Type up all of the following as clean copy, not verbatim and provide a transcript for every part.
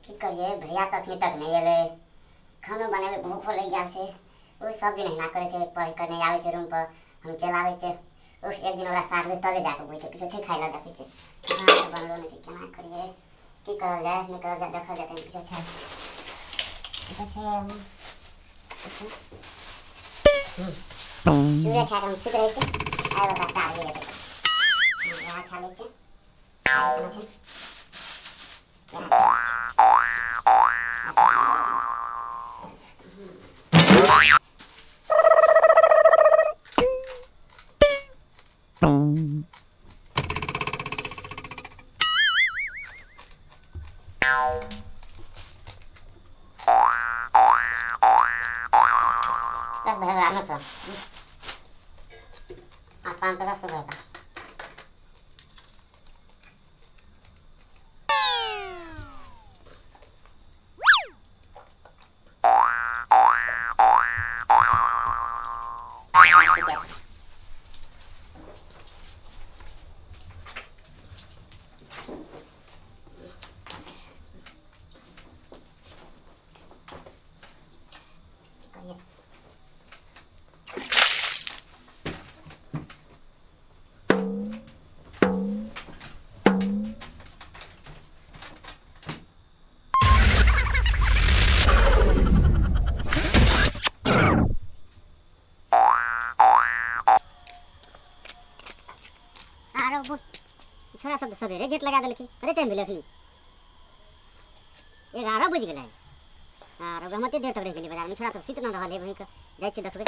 की करिए भैया तक नहीं एले खाना बनावे भूख लग गया छे ओ सब दिन हिना करे छे पढ़ कर नहीं आवे छे रूम पर हम चलावे छे उस एक दिन ओरा साथ में तबे जाके बैठे पीछे छे खाइला देखै छे हां बनलो नहीं छे केना करिए की करल जाए नहीं करल जाए देखल जाते पीछे छे चूड़ा खा हम सुत रहे छे आए ओरा साथ में लेते यहाँ खा ले छे tak berapa tuh apaan tuh berapa छोरा सब सवेरे गेट लगा देलखिन अरे टाइम भेलै अखनी 11 बज गेलै आर गमते देर तक रह गेली बाजार में छोरा सब सीत न रहल है वहीं के जाय छी देखबै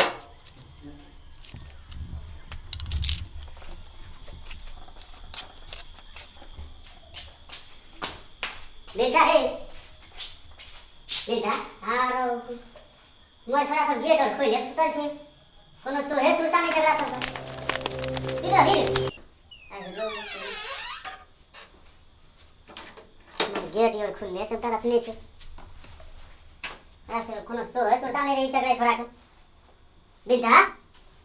बेटा रे बेटा आरो मोर छोरा सब गेट और खोले सुतल छै कोनो सोहे सुरता नहीं जगरा सब सीधा ही गेट और खुले सब तरफ रखने छे ऐसे कोनो सोहे सुरता नहीं रही छकरे छोरा के बेटा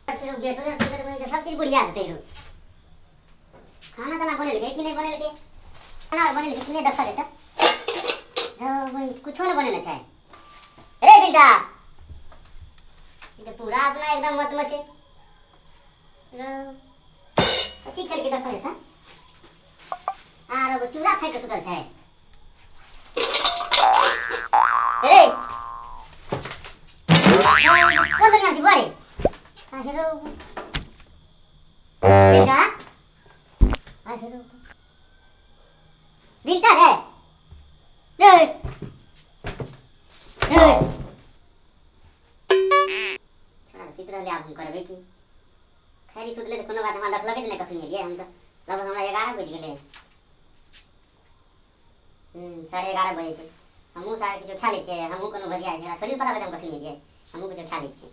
ऐसे गेट और खुले में सब चीज बुढ़िया देते हो खाना तना बने लगे कि नहीं बने लगे खाना बने लगे कि नहीं देखा देता कुछ ना बने ना चाहे अरे बेटा ये पूरा अपना एकदम मत मचे कथी खेल के देखा देता आरो चूड़ा खाई के सुतल छै अरे कौन दुनिया छी बारे आ हेरो बेटा आ हेरो बिल्टा है रे रे छोड़ा सीतरा ले हम करबे की खैरी सुतले त कोनो बात हमरा लग लगे न कखनी एलिए हम त लगभग हमरा 11 बज गेले 11:30 बजे छै हमहू सारे कुछ खा ले छिए हमहू कोनो भजिया छै थोड़ी पता लगे हम कखनी एलिए हमहू कुछ खा ले छिए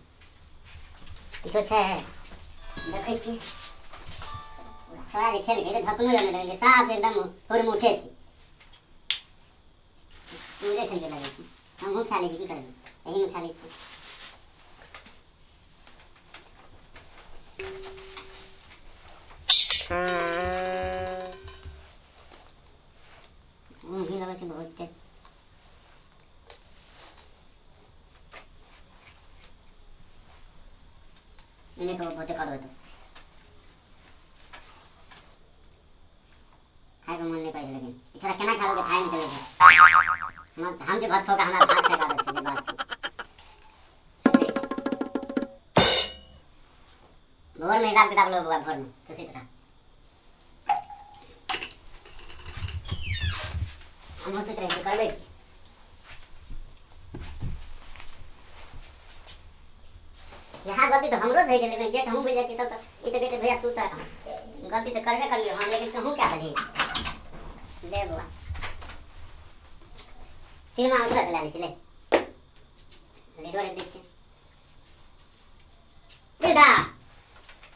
किछो छै देखै छी छोड़ा जे खेल के धकनो जाने लगे साफ एकदम होर में उठे छी पूरे खेल के लगे छी हमहू खा ले छी की करबे एही में खा ले छी भी लगे छै बहुत तेज इन्हें को बहुत कर दो खाए को मन नहीं पाई लेकिन इछरा केना खाओगे खाए में चले हम जे भात खाओगे हमरा भात खाए का छै बात भोर में हिसाब किताब लोग भोर में तो इसी तरह हम सोच रहे करबे यहाँ गलती तो हमरो सही चले गेट हम भेज के तब ई तो गेट भैया तू त गलती तो करबे करियो हम लेकिन कहूं क्या करिए ले बुआ सीमा उधर ला ले चले ले डोरे देख के बेटा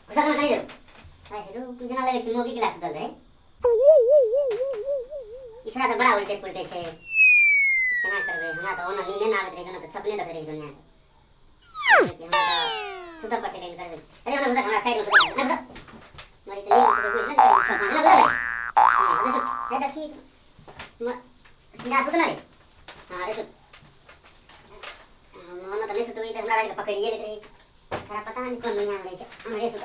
गुस्सा ना करियो अरे हेरो जना लगे छ मोगी के लाग चल रहे इछड़ा तो बड़ा उल्टे पुल्टे छे केना करबे हमरा तो ओना नींद ना आबत रहे जना तो सपने देख रही दुनिया के हमरा तो सुता पटे लेन करबे अरे ओना बुझा हमरा साइड में सुता ना बुझा मारी तो नींद कुछ बुझ ना छोड़ ना बुझा हां देखो से देखी सीधा सुत ना रे। हां रे सुत। मन त नहीं सुत हुई त हमरा लगे पकड़िए लेत रही। थोड़ा पता नहीं कौन दुनिया में रही छे। हमरे सुत।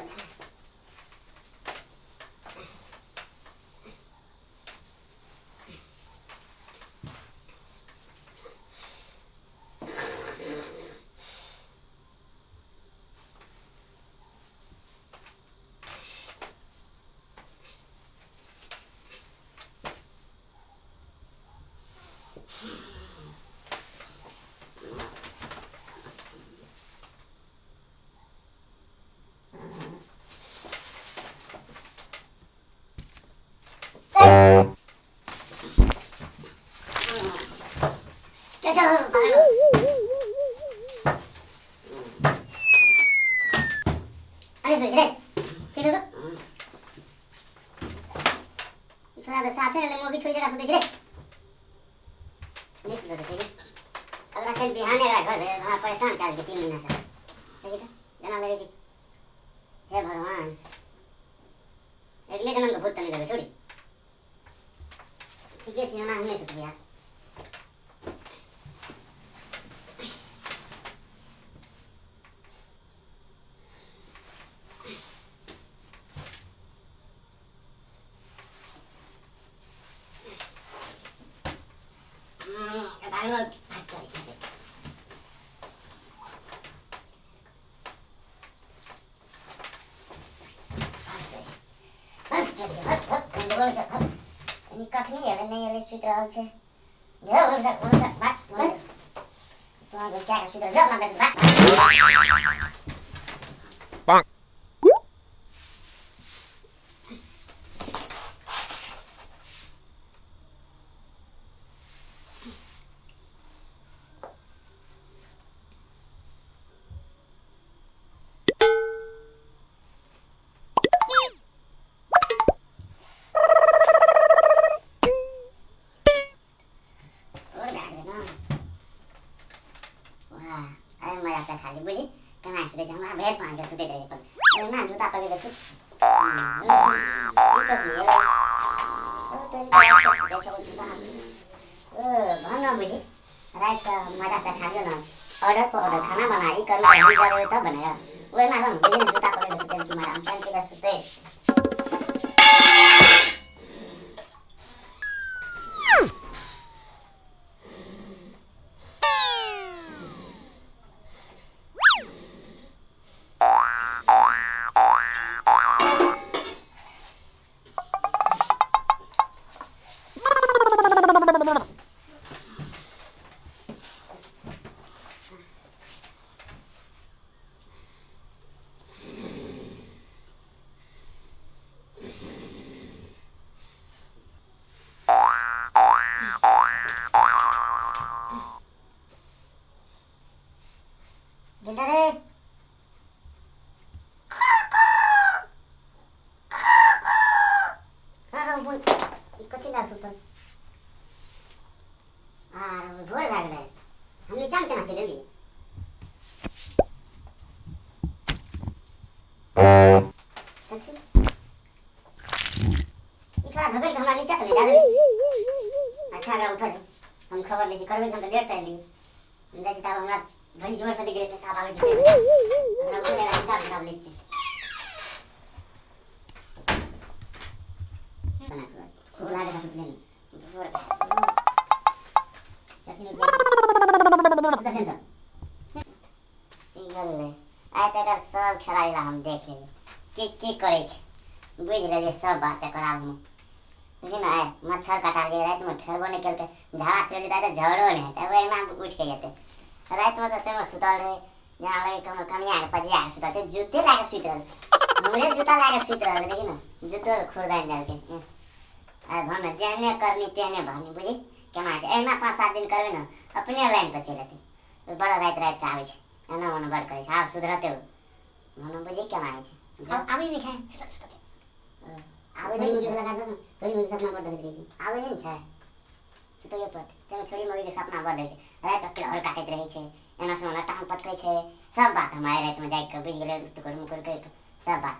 चल भागो। अरे सही रे। ठीक है तो। सारा तो साथे ले मोगी छोई जगह से देख रे। देख सुन देख रे। अगला कल बिहाने का घर है वहां परेशान कर के 3 महीना से। देख तो जना लगे जी। हे भगवान। अगले जन्म का भूत नहीं लगे छोड़ी। ठीक है चिना हमने से यार। Ini kaki ni ya, ni ya street rahal છે. Ya, urusan bat. Tu harus cari street rahal, jangan bat. Bang. खाली बुझी कना सुते छ हमरा भेट पानी के सुते रहे पर ना जूता पके के सुत भन्न बुझी रात मजा चा खालियो न ऑर्डर को ऑर्डर खाना बनाई कल हामी जाबे त बनाया ओए ना हम बुझी जूता पके के सुते कि मारा हम के सुते Dale. बोल कथी लाग सुतल भोर भए गेलै हम नीचा में केना चलि एलियै सच्ची ई छोड़ा धगल के हमरा नीचा चले जा देली अच्छा गा उठल हम खबर लै छी करबै हम त लेट से एलियै जाइ छी तब हमरा बड़ी जोर से निकले पेशाब आवे छै हमरा उठे लगा हिसाब किताब लै छी खूब लागे ना कितने नहीं जैसे नहीं सुधा टेंशन इंगल ले आय तक सब खेलाड़ी ला हम देख लेली की करे छै बुझ लेलिए सब बात कराब हम लेकिन आय मच्छर काटा लिए रात में ठरबो नहीं केलके झाड़ा फेर देता त झड़ो नहीं त ओए में उठ के जेते रात में त तेम सुतल रहे जहां लगे कोनो कनिया के पजिया के सुतल छै जूते लागे सुत रहल हमरे जूता लागे सुत रहल देखि न जूतो खुरदान डाल के आ भन जेहने करनी तेहने भनी बुझी केना छै एना 5-7 दिन करबे न अपने लाइन पर चलि जेतै बड़ा रात के आबै छै एना ओना बड़ करै छै आब सुधरते भन बुझी केना छै आबै नहीं छै सुतते आबै नहीं छै लगा दे थोड़ी मुझे सपना बड़ देखैत रही छै आबै नहीं छै सुतैए पड़तै तेमे छोड़ी मौगी के सपना बड़ रहै छै रात के केहर काटैत रहै छै एना से ओना टांग पटकै छै सब बात हम आइ रात में जाग के बुझ गेलै टुकर मुकर कर सब बात